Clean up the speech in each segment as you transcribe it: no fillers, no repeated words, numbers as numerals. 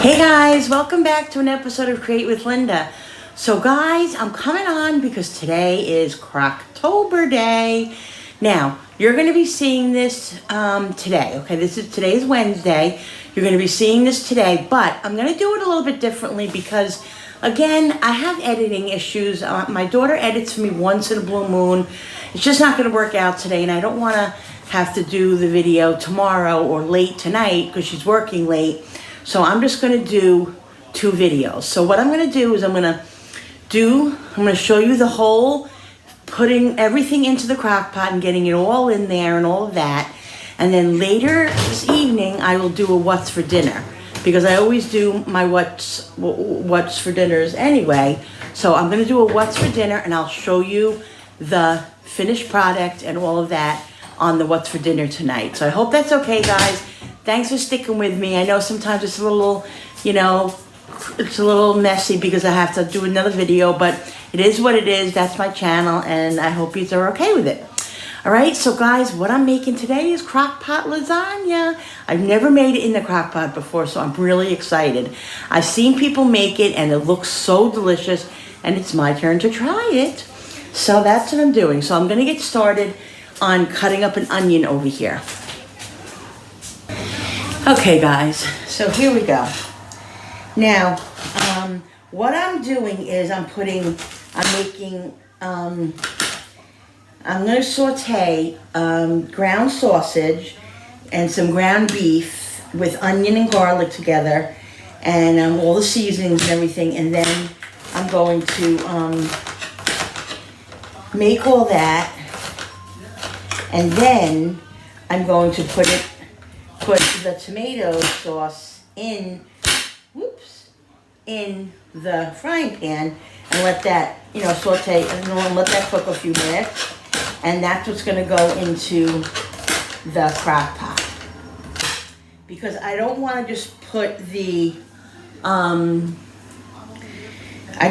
Hey guys, welcome back to an episode of Create with Linda. So guys, I'm coming on because today is Crocktober Day. Now, you're going to be seeing this today, okay? Today's Wednesday. You're going to be seeing this today, but I'm going to do it a little bit differently because, again, I have editing issues. My daughter edits for me once in a blue moon. It's just not going to work out today, and I don't want to have to do the video tomorrow or late tonight because she's working late. So I'm just going to do 2 videos. So what I'm going to do is I'm going to show you the whole putting everything into the crock pot and getting it all in there and all of that. And then later this evening, I will do a what's for dinner because I always do my what's for dinners anyway. So I'm going to do a what's for dinner and I'll show you the finished product and all of that on the what's for dinner tonight. So I hope that's okay, guys. Thanks for sticking with me. I know sometimes it's a little, it's a little messy because I have to do another video, but it is what it is. That's my channel, and I hope you are okay with it. All right, so guys, what I'm making today is crock pot lasagna. I've never made it in the crock pot before, so I'm really excited. I've seen people make it, and it looks so delicious, and it's my turn to try it. So that's what I'm doing. So I'm going to get started on cutting up an onion over here. Okay guys, so here we go. Now, what I'm doing is I'm going to saute ground sausage and some ground beef with onion and garlic together and all the seasonings and everything, and then I'm going to make all that, and then I'm going to put the tomato sauce in the frying pan and let that, saute and let that cook a few minutes. And that's what's going to go into the crock pot. Because I don't want to just put the, I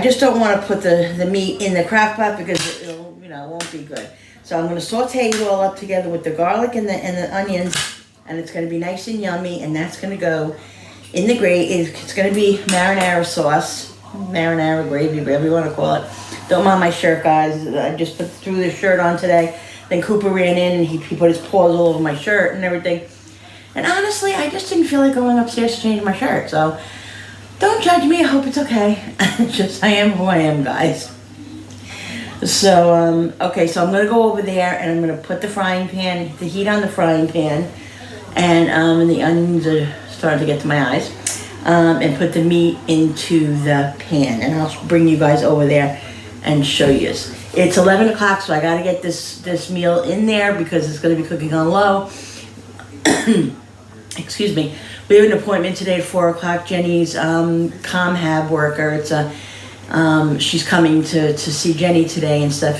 just don't want to put the meat in the crock pot because it won't be good. So I'm going to saute it all up together with the garlic and the onions. And it's going to be nice and yummy, and that's going to go in the gravy. It's going to be marinara sauce, marinara gravy, whatever you want to call it. Don't mind my shirt, guys. I just threw this shirt on today. Then Cooper ran in, and he put his paws all over my shirt and everything. And honestly, I just didn't feel like going upstairs to change my shirt. So don't judge me. I hope it's okay. I am who I am, guys. So, okay, so I'm going to go over there, and I'm going to put the heat on the frying pan. And the onions are starting to get to my eyes. And put the meat into the pan. And I'll bring you guys over there and show you. It's 11 o'clock, so I got to get this meal in there because it's going to be cooking on low. Excuse me. We have an appointment today at 4 o'clock. Jenny's ComHab worker. She's coming to see Jenny today and stuff.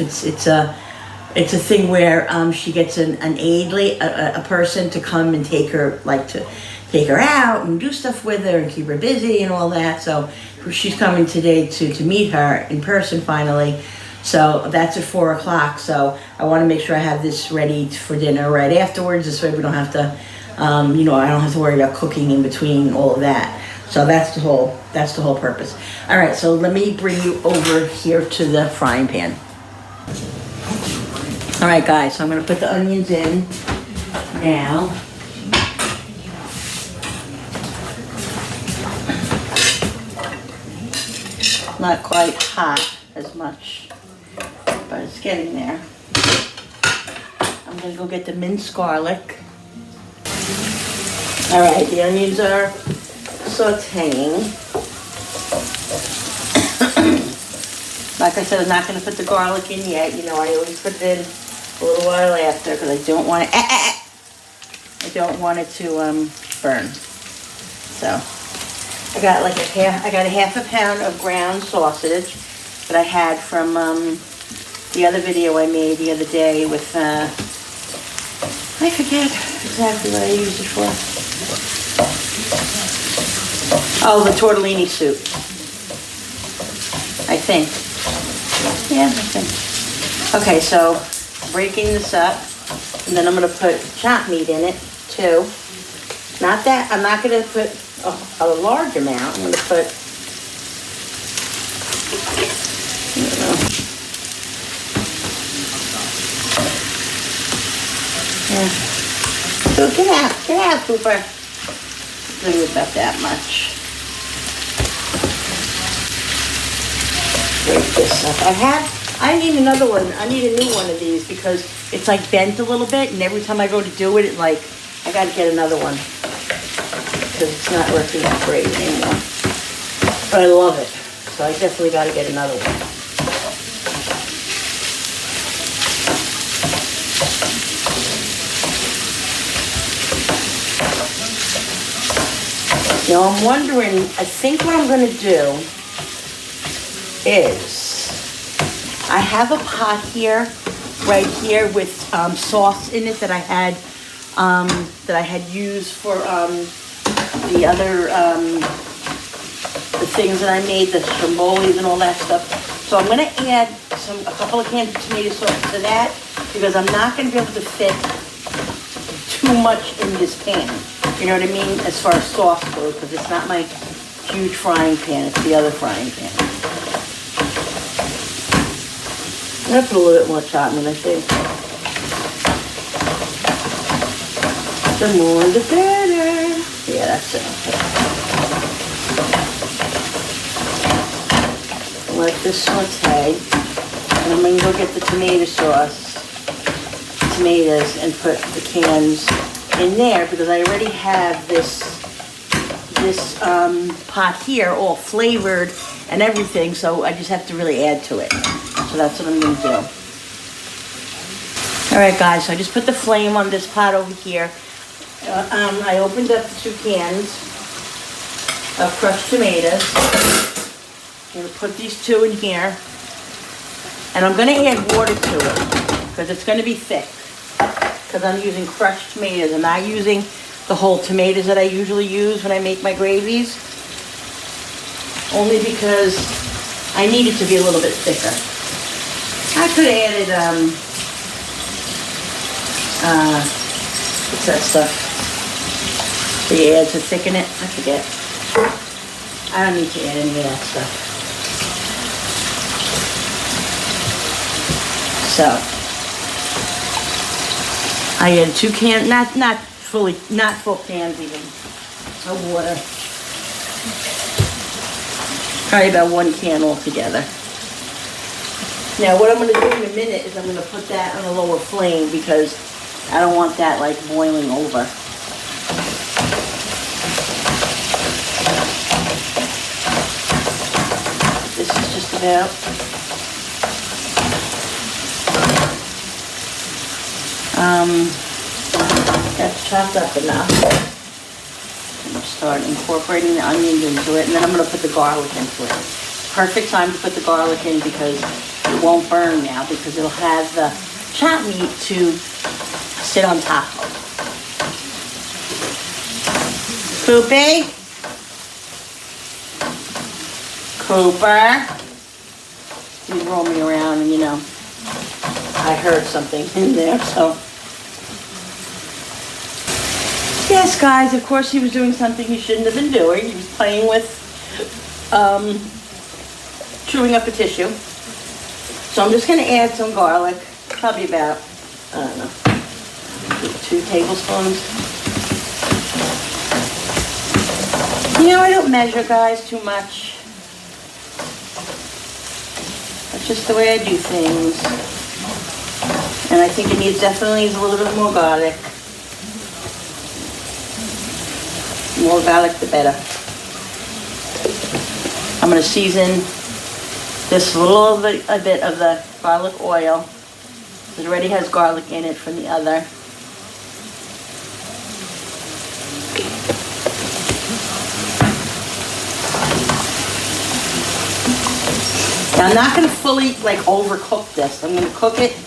It's a thing where she gets an aide, a person to come and take her out and do stuff with her and keep her busy and all that. So she's coming today to meet her in person finally. So that's at 4 o'clock. So I want to make sure I have this ready for dinner right afterwards. This way we don't have to, I don't have to worry about cooking in between all of that. So that's the whole purpose. All right, so let me bring you over here to the frying pan. All right, guys, so I'm going to put the onions in now. Not quite hot as much, but it's getting there. I'm going to go get the minced garlic. All right, the onions are sauteing. Like I said, I'm not going to put the garlic in yet. I always put it in a little while after because I don't want it. I don't want it to burn. So I got a half a pound of ground sausage that I had from the other video I made the other day with I forget exactly what I used it for. Oh, the tortellini soup. I think. Yeah, I think. Okay, so breaking this up, and then I'm going to put chopped meat in it too. Not that, I'm not going to put a large amount. I'm going to put, I don't know. Yeah. So get out, Cooper. Maybe about that much. Break this up. I need another one. I need a new one of these because it's like bent a little bit, and every time I go to do it, I gotta get another one because it's not working that great anymore. But I love it, so I definitely gotta get another one. Now I'm wondering, I think what I'm gonna do is, I have a pot here, right here, with sauce in it that I had used for the other the things that I made, the strombolis and all that stuff. So I'm gonna add a couple of cans of tomato sauce to that because I'm not gonna be able to fit too much in this pan. You know what I mean? As far as sauce goes, because it's not my huge frying pan, it's the other frying pan. I'm going to put a little bit more chutney, I think. The more the better. Yeah, that's it. Let this saute. And I'm going to go get the tomato sauce, tomatoes, and put the cans in there because I already have this pot here all flavored and everything, so I just have to really add to it. So that's what I'm going to do. All right, guys, so I just put the flame on this pot over here. I opened up the 2 cans of crushed tomatoes. I'm going to put these 2 in here. And I'm going to add water to it because it's going to be thick. Because I'm using crushed tomatoes. I'm not using the whole tomatoes that I usually use when I make my gravies. Only because I need it to be a little bit thicker. I could have added, what's that stuff? So you add to thicken it? I forget. I don't need to add any of that stuff. So, I added 2 cans, not full cans even, of water. Probably about 1 can altogether. Now what I'm going to do in a minute is I'm going to put that on a lower flame because I don't want that like boiling over. This is just about that's chopped up enough. I'm going to start incorporating the onions into it, and then I'm going to put the garlic into it. Perfect time to put the garlic in because it won't burn now because it'll have the chopped meat to sit on top of. Poopy? Cooper? He's roaming around and, you know, I heard something in there, so. Yes, guys, of course he was doing something he shouldn't have been doing. He was playing with chewing up a tissue. So I'm just going to add some garlic, probably about, I don't know, 2 tablespoons. You know, I don't measure, guys, too much. That's just the way I do things. And I think it definitely needs a little bit more garlic. The more garlic, the better. I'm going to season this little bit of the garlic oil. It already has garlic in it from the other. Now I'm not going to fully like overcook this. I'm going to cook it.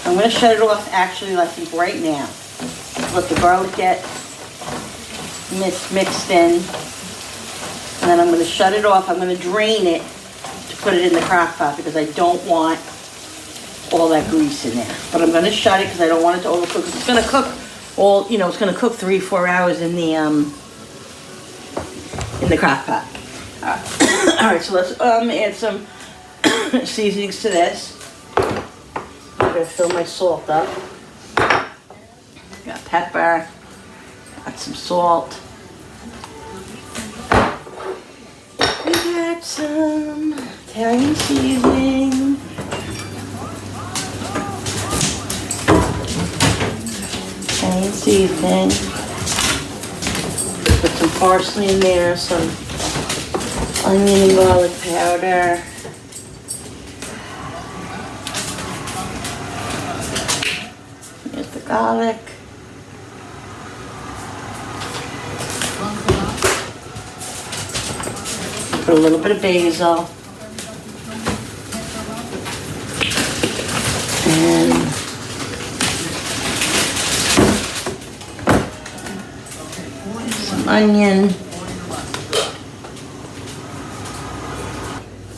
I'm going to shut it off actually I think right now. Let the garlic get mixed in. And then I'm going to shut it off. I'm going to drain it to put it in the crock pot because I don't want all that grease in there. But I'm going to shut it because I don't want it to overcook. It's going to cook all, you know, it's gonna cook 3-4 hours in the crock pot. All right, so let's add some seasonings to this. I'm gonna fill my salt up. Got pepper, got some salt. We got some Italian seasoning. Italian seasoning. Put some parsley in there, some onion and garlic powder. Here's the garlic. Put a little bit of basil. And some onion.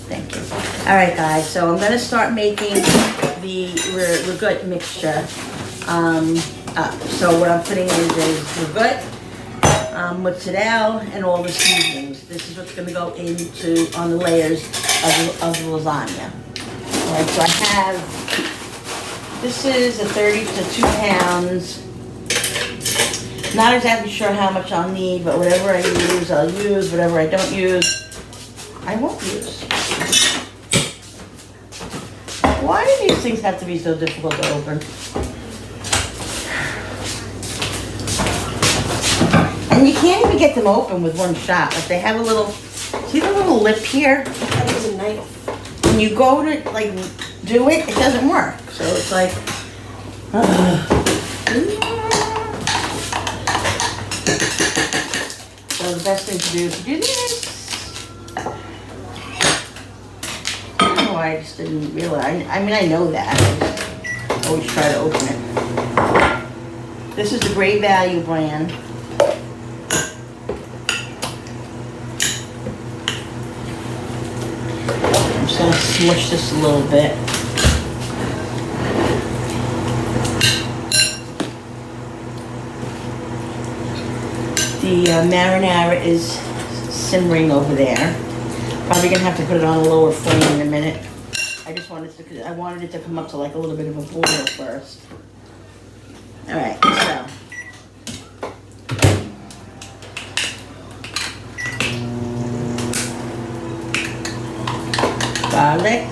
Thank you. All right, guys, so I'm gonna start making the ragout mixture up. So what I'm putting in is ragout, mozzarella, and all the seasonings. This is what's gonna go into on the layers of the lasagna. All right, so I have, this is a 30 to 2 pounds. Not exactly sure how much I'll need, but whatever I use, I'll use. Whatever I don't use, I won't use. Why do these things have to be so difficult to open? And you can't even get them open with one shot. Like they have a little, see the little lip here? That was a knife. When you go to like do it, it doesn't work. So it's like, so the best thing to do is to do this. I don't know why I just didn't realize. I mean, I know that. I just always try to open it. This is the Great Value brand. I'm just gonna smush this a little bit. The marinara is simmering over there. Probably gonna have to put it on a lower flame in a minute. I just wanted to, I wanted it to come up to like a little bit of a boil first. All right, so. Garlic.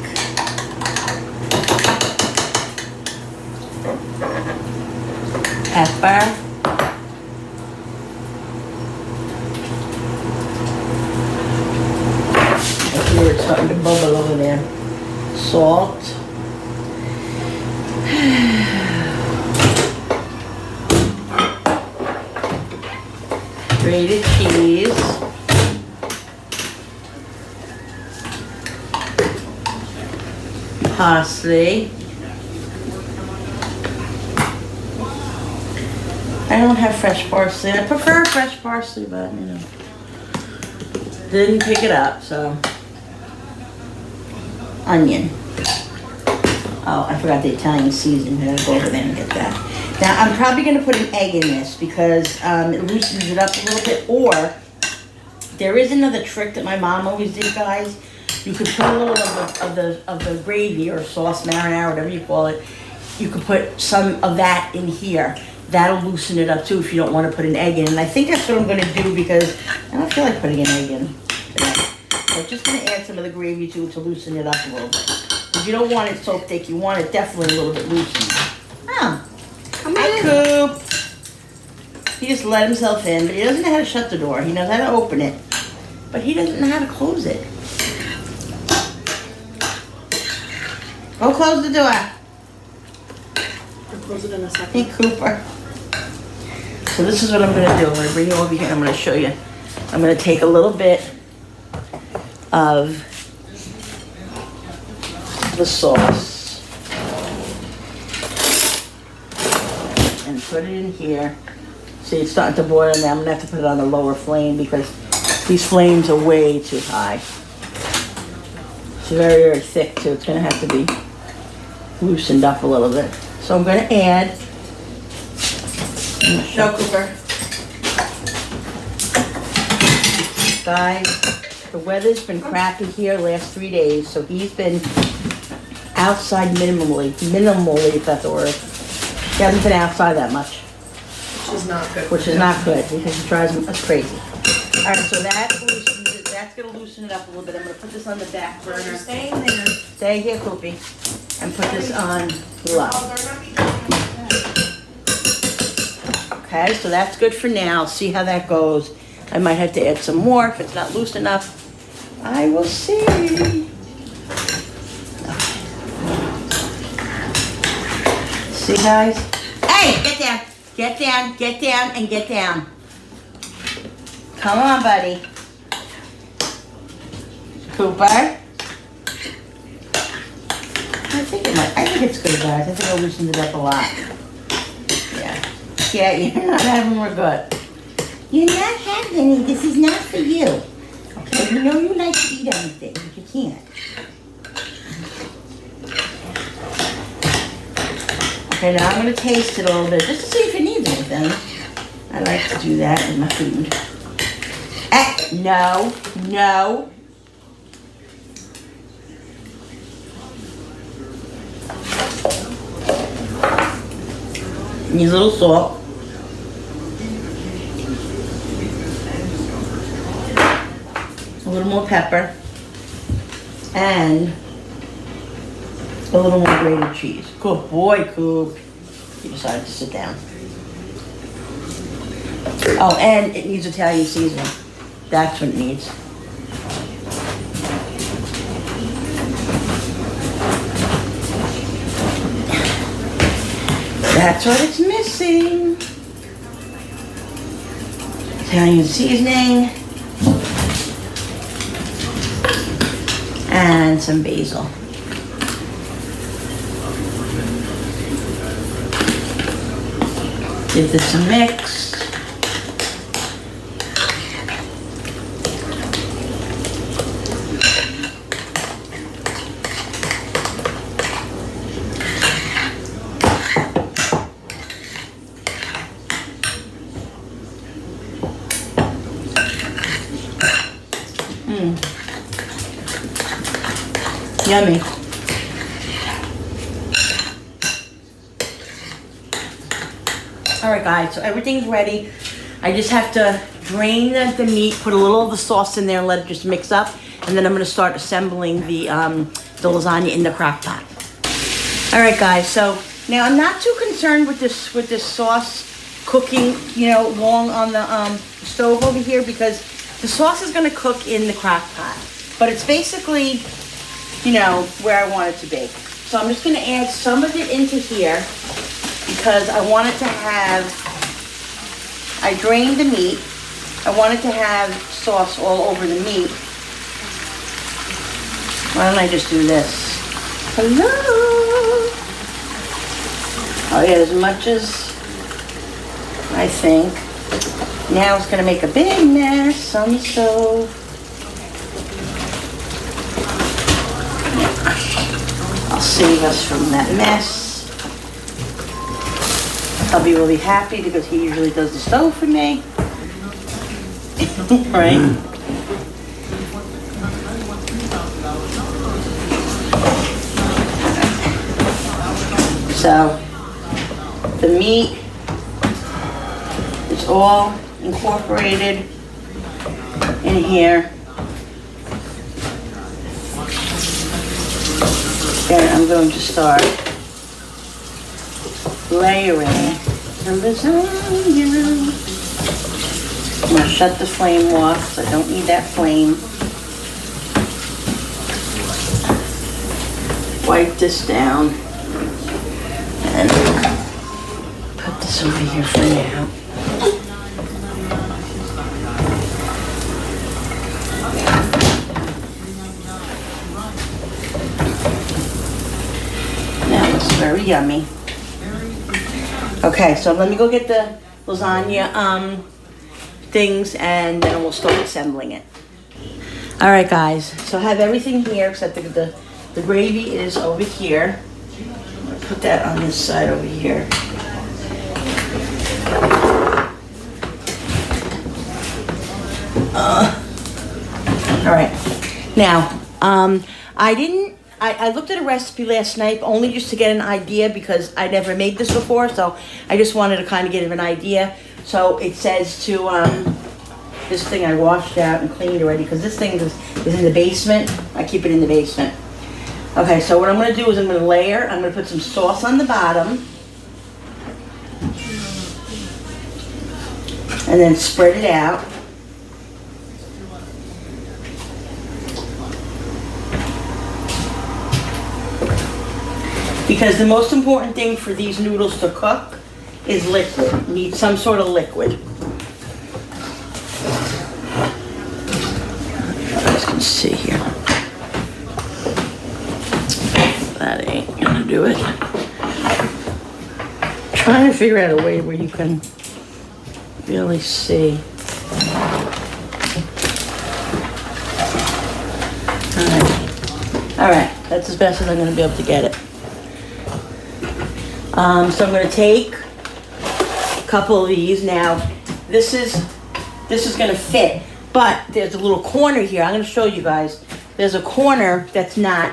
Pepper. I hear it starting to bubble over there. Salt. Grated cheese. Parsley. I don't have fresh parsley. I prefer fresh parsley, but you know, didn't pick it up, so. Onion. Oh, I forgot the Italian seasoning. I'm gonna go over there and get that. Now, I'm probably gonna put an egg in this because it loosens it up a little bit, or there is another trick that my mom always did, guys. You could put a little of the gravy or sauce, marinara, whatever you call it. You could put some of that in here. That'll loosen it up too if you don't want to put an egg in. And I think that's what I'm going to do because I don't feel like putting an egg in today. So I'm just going to add some of the gravy to loosen it up a little bit. If you don't want it so thick, you want it definitely a little bit loosened. Oh, hi Coop. He just let himself in, but he doesn't know how to shut the door. He knows how to open it, but he doesn't know how to close it. Go close the door. I'll close it in a second. Hey, Cooper. So this is what I'm going to do. I'm going to bring you over here and I'm going to show you. I'm going to take a little bit of the sauce and put it in here. See, it's starting to boil now. I'm going to have to put it on a lower flame because these flames are way too high. It's very, very thick too. It's going to have to be loosened up a little bit. So I'm going to add No, Cooper. Guys, the weather's been crappy here last 3 days, so he's been outside minimally, if that's the word. He hasn't been outside that much. Which is not good. Which is not good, because it drives us crazy. Alright, so that's gonna loosen it up a little bit. I'm gonna put this on the back burner. You're staying there. Stay here, Koopy. And put this on low. Okay, so that's good for now. See how that goes. I might have to add some more if it's not loose enough. I will see. See, guys? Hey, get down. Get down, get down, and get down. Come on, buddy. Cooper? I think it's good, guys. I think I loosened it up a lot. Yeah. Yeah, you're not having more good. You're not having any. This is not for you. Okay, you know you like to eat everything, but you can't. Okay, now I'm going to taste it a little bit, just to see if it needs anything. I like to do that with my food. No, no. Needs a little salt. A little more pepper. And a little more grated cheese. Good boy, Coop. He decided to sit down. Oh, and it needs Italian seasoning. That's what it needs. That's what it's missing. Italian seasoning. And some basil. Give this a mix. Yummy. Alright guys, so everything's ready. I just have to drain the meat, put a little of the sauce in there and let it just mix up. And then I'm going to start assembling the lasagna in the crock pot. Alright guys, so now I'm not too concerned with this sauce cooking, you know, long on the stove over here, because the sauce is going to cook in the crock pot. But it's basically, you know, where I want it to be. So I'm just going to add some of it into here because I want it to have, I drained the meat. I want it to have sauce all over the meat. Why don't I just do this? Hello? I'll add as much as I think. Now it's going to make a big mess on the stove. I'll save us from that mess. Hubby will be happy because he usually does the stove for me. Right? So, the meat is all incorporated in here. And I'm going to start layering the lasagna. I'm going to shut the flame off because I don't need that flame. Wipe this down and put this over here for now. Now it's very yummy. Okay, so let me go get the lasagna things and then we'll start assembling it. All right, guys, so I have everything here except the gravy is over here. I'm gonna put that on this side over here. All right. Now, I looked at a recipe last night only just to get an idea because I never made this before, so I just wanted to kind of get an idea. So it says to, this thing I washed out and cleaned already because this thing is in the basement. I keep it in the basement. Okay, so what I'm going to do is I'm going to layer. I'm going to put some sauce on the bottom. And then spread it out. Because the most important thing for these noodles to cook is liquid. You need some sort of liquid. You guys can see here. That ain't gonna do it. Trying to figure out a way where you can really see. All right, that's as best as I'm gonna be able to get it. So I'm going to take a couple of these. Now, this is going to fit, but there's a little corner here. I'm going to show you guys. There's a corner that's not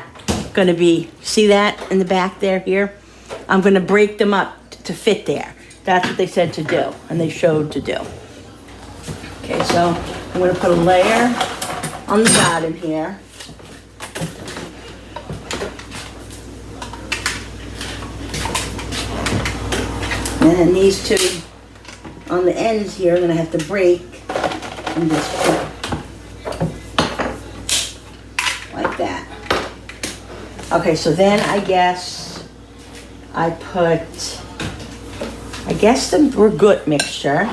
going to be, see that in the back there here? I'm going to break them up to fit there. That's what they said to do, and they showed to do. Okay, so I'm going to put a layer on the bottom here. And then these two on the ends here, I'm going to have to break and just put like that. Okay, so then I guess I put, the ragout mixture.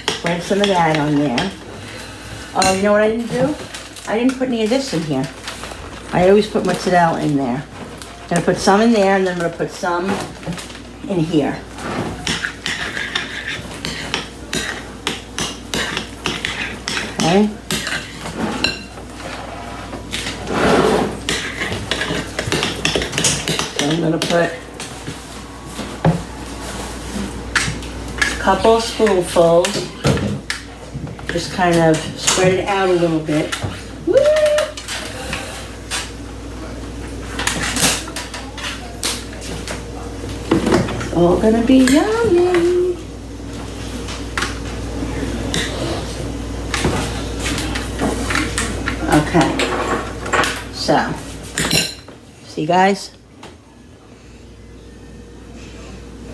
Spread some of that on there. Oh, you know what I didn't do? I didn't put any of this in here. I always put mozzarella in there. I'm going to put some in there, and then I'm going to put some in here. Okay. So I'm going to put a couple spoonfuls, just kind of spread it out a little bit. Woo! It's all going to be yummy. Okay, so, see guys?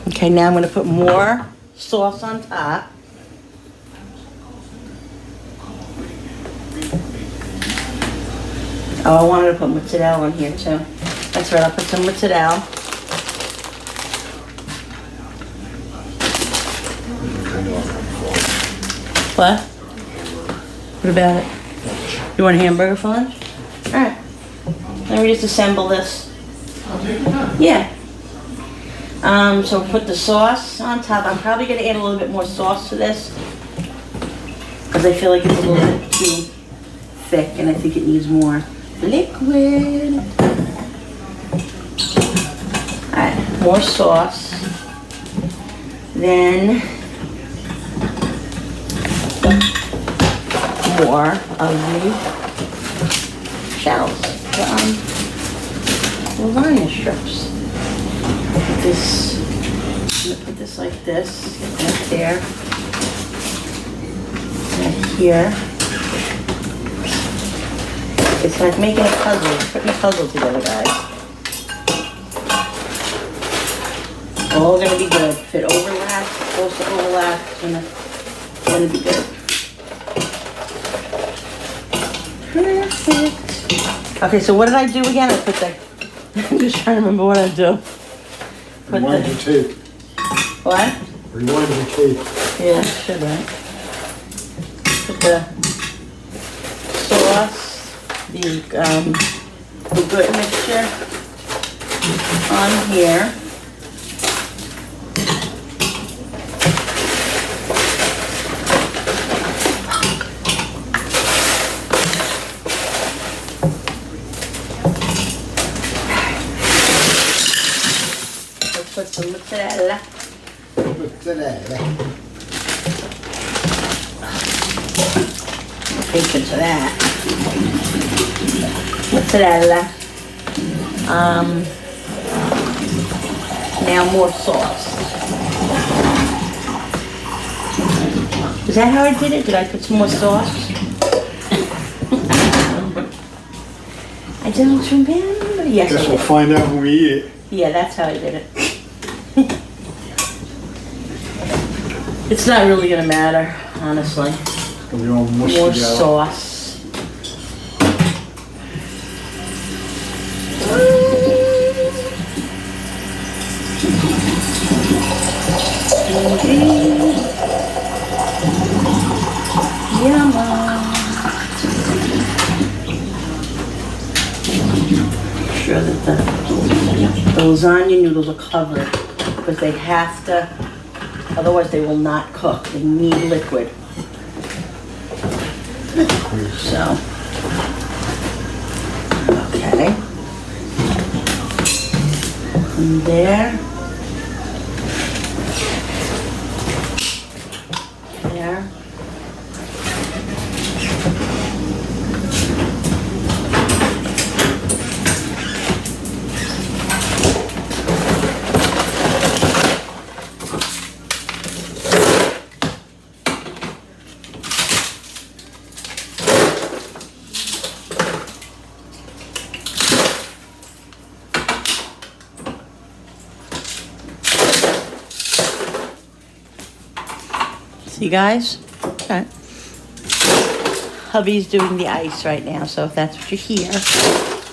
Okay, now I'm going to put more sauce on top. Oh, I wanted to put mozzarella on here too. That's right, I'll put some mozzarella. What? What about it? You want a hamburger for lunch? Alright. Let me just assemble this. Yeah. So put the sauce on top. I'm probably going to add a little bit more sauce to this because I feel like it's a little bit too thick and I think it needs more liquid. Alright, more sauce. Then more of the shells, the lasagna strips. Put this, I'm gonna put this like this, right there, right here. It's like making a puzzle, putting a puzzle together, guys. All gonna be good. If it overlaps, it's supposed to overlap, it's gonna be good. Perfect. Okay, so what did I do again? I put the, I'm just trying to remember what I do. Rewind the tape. What? Rewind the tape. Yeah, should right. Put the sauce, the good mixture on here. Put some mozzarella. Mozzarella. Patience for that. Mozzarella. Now more sauce. Is that how I did it? Did I put some more sauce? I don't remember. Yes, Guess I we'll did. find out when we eat it. Yeah, that's how I did it. It's not really gonna matter, honestly. It's gonna be all mushed More together. sauce. Sure that the lasagna noodles are covered because they have to, otherwise they will not cook. They need liquid. So, okay. And there. There. See, guys? Okay. Hubby's doing the ice right now, so if that's what you hear,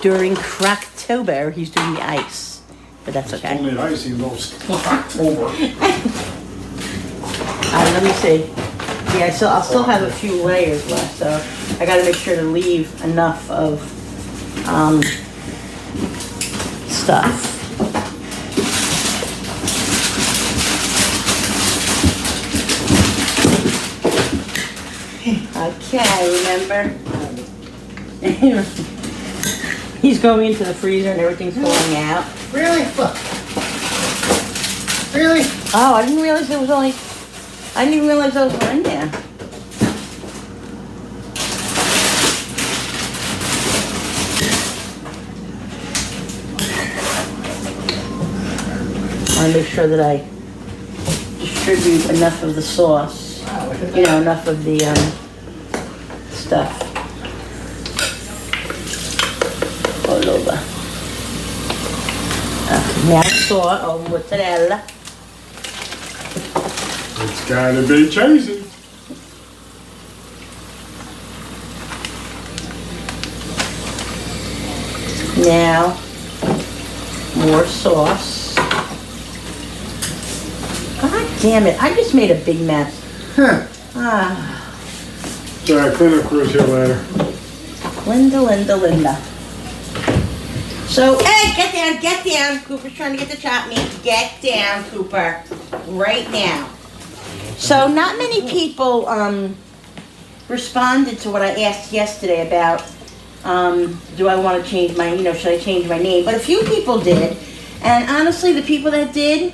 during Crocktober, he's doing the ice. But that's okay. Only ice, he knows Crocktober. Let me see. Yeah, so I'll still have a few layers left, so I gotta make sure to leave enough of stuff. Okay, remember? He's going into the freezer and everything's falling out. Really? Look. Really? Oh, I didn't realize there was only, I didn't even realize those were in there. I want to make sure that I distribute enough of the sauce. You know, enough of the stuff all over. Okay, now sauce or mozzarella. It's gotta be cheesy. Now more sauce. God damn it! I just made a big mess. Huh. Ah, Sorry, cleanup crew's here later. Linda. So, hey, get down. Cooper's trying to get the chop meat. Get down, Cooper, right now. So, not many people responded to what I asked yesterday about do I want to change my, should I change my name? But a few people did, and honestly, the people that did,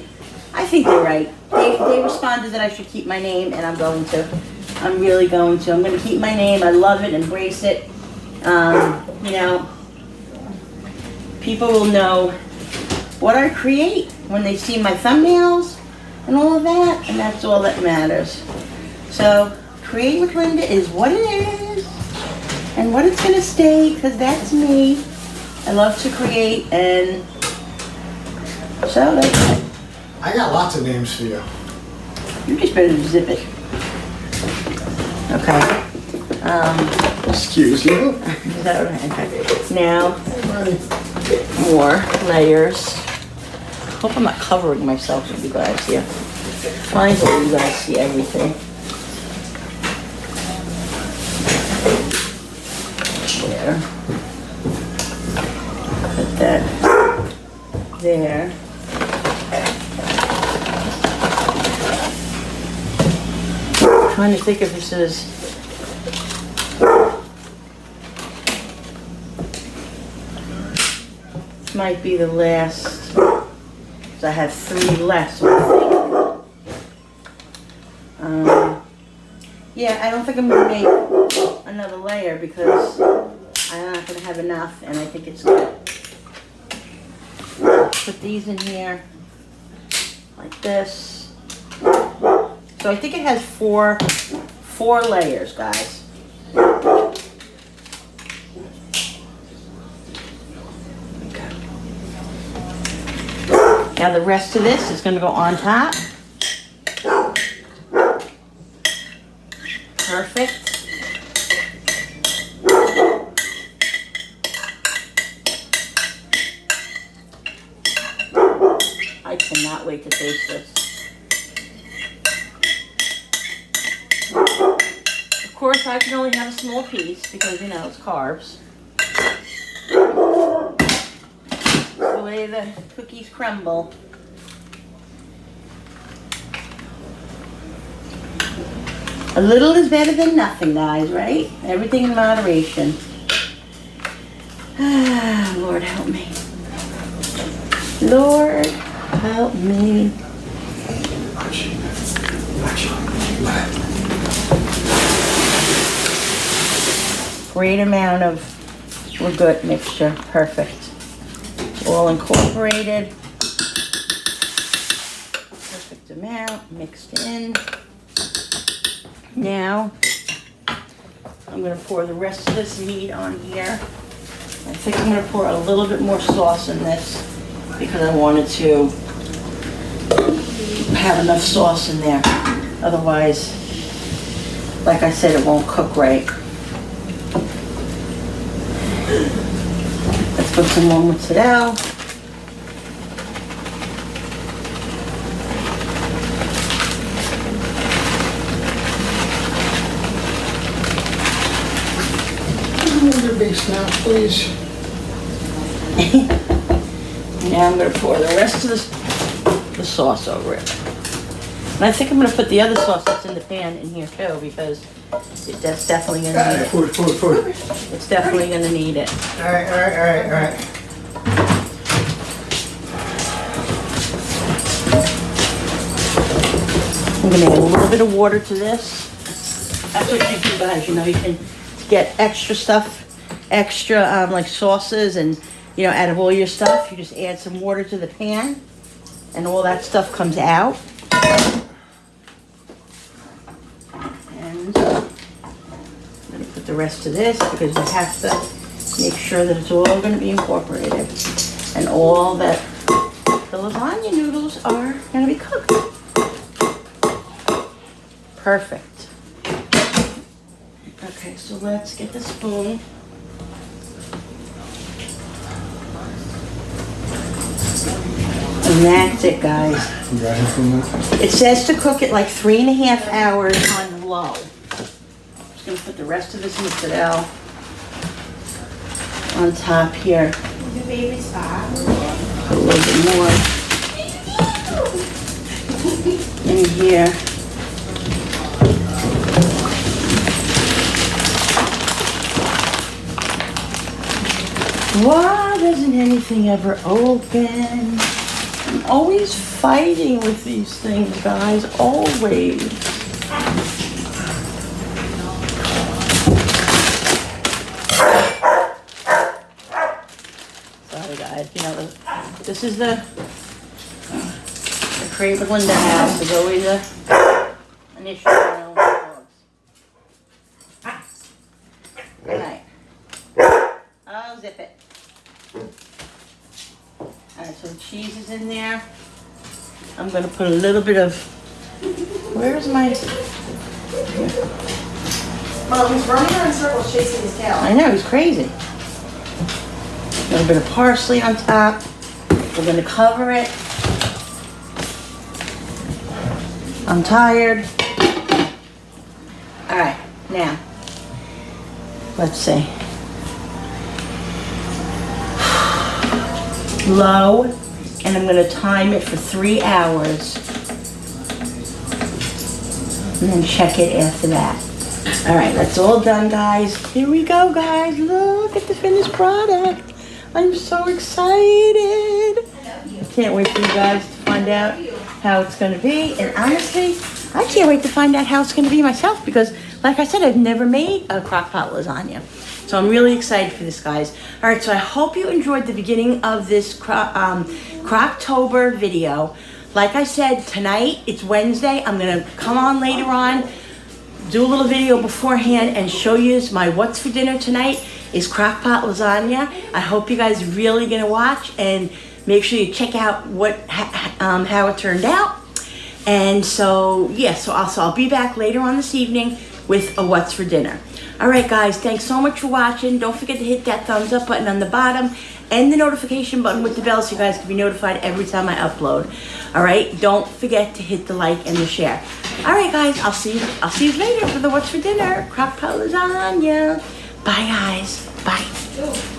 I think they're right. They responded that I should keep my name, and I'm going to. I'm really going to. I'm going to keep my name. I love it, embrace it. People will know what I create when they see my thumbnails and all of that, and that's all that matters. So, Create with Linda is what it is, and what it's going to stay, because that's me. I love to create, and so that's it. I got lots of names for you. You just better zip it. Okay. Excuse you. Is that right? Okay. Now, Hey, more layers. Hope I'm not covering myself with you guys here. Finally, you guys see everything. There. Put that there. I'm trying to think if this is. This might be the last. So I have 3 left. So I think. Yeah, I don't think I'm gonna make another layer because I'm not gonna have enough, and I think it's good. Put these in here like this. So I think it has four layers, guys. Okay. Now the rest of this is gonna go on top. Perfect. I cannot wait to taste this. Of course, I can only have a small piece because, you know, it's carbs. The way the cookies crumble. A little is better than nothing, guys, right? Everything in moderation. Ah, Lord help me. Lord help me. Great amount of ragout mixture. Perfect. All incorporated. Perfect amount mixed in. Now, I'm going to pour the rest of this meat on here. I think I'm going to pour a little bit more sauce in this because I wanted to have enough sauce in there. Otherwise, like I said, it won't cook right. Let's put some more mozzarella. Base now, please. Now I'm going to pour the rest of the sauce over it. And I think I'm going to put the other sauce that's in the pan in here too because that's definitely going to need it. Food. It's definitely going to need it. All right. I'm going to add a little bit of water to this. That's what you do, guys. You know, you can get extra stuff, like sauces and, you know, out of all your stuff, you just add some water to the pan and all that stuff comes out. And I'm going to put the rest of this because we have to make sure that it's all going to be incorporated and all that the lasagna noodles are going to be cooked. Perfect. Okay, so let's get the spoon. And that's it, guys. It says to cook it like 3.5 hours on low. I'm just gonna put the rest of this mozzarella on top here. Your favorite spot? Put a little bit more in here. Why doesn't anything ever open? I'm always fighting with these things, guys. Always. Sorry, guys. You know, this is the Create with Linda house. There's always an issue with my own dogs. All right. Oh, zip it. Alright, so the cheese is in there. I'm going to put a little bit of... Where's my... Well, he's running around in circles chasing his tail. I know, he's crazy. A little bit of parsley on top. We're going to cover it. I'm tired. Alright, now. Let's see. Low, and I'm going to time it for 3 hours and then check it after that. All right, that's all done, guys. Here we go, guys. Look at the finished product. I'm so excited. I can't wait for you guys to find out how it's going to be. And honestly, I can't wait to find out how it's going to be myself because like I said, I've never made a crock pot lasagna. So I'm really excited for this, guys. All right, so I hope you enjoyed the beginning of this Crocktober video. Like I said, tonight, it's Wednesday. I'm gonna come on later on, do a little video beforehand and show you my what's for dinner tonight is crock pot lasagna. I hope you guys are really gonna watch and make sure you check out how it turned out. And so, yeah, so I'll be back later on this evening with a what's for dinner. All right, guys, thanks so much for watching. Don't forget to hit that thumbs up button on the bottom and the notification button with the bell so you guys can be notified every time I upload. All right, don't forget to hit the like and the share. All right, guys, I'll see you later for the what's for dinner crock pot lasagna. Bye, guys. Bye.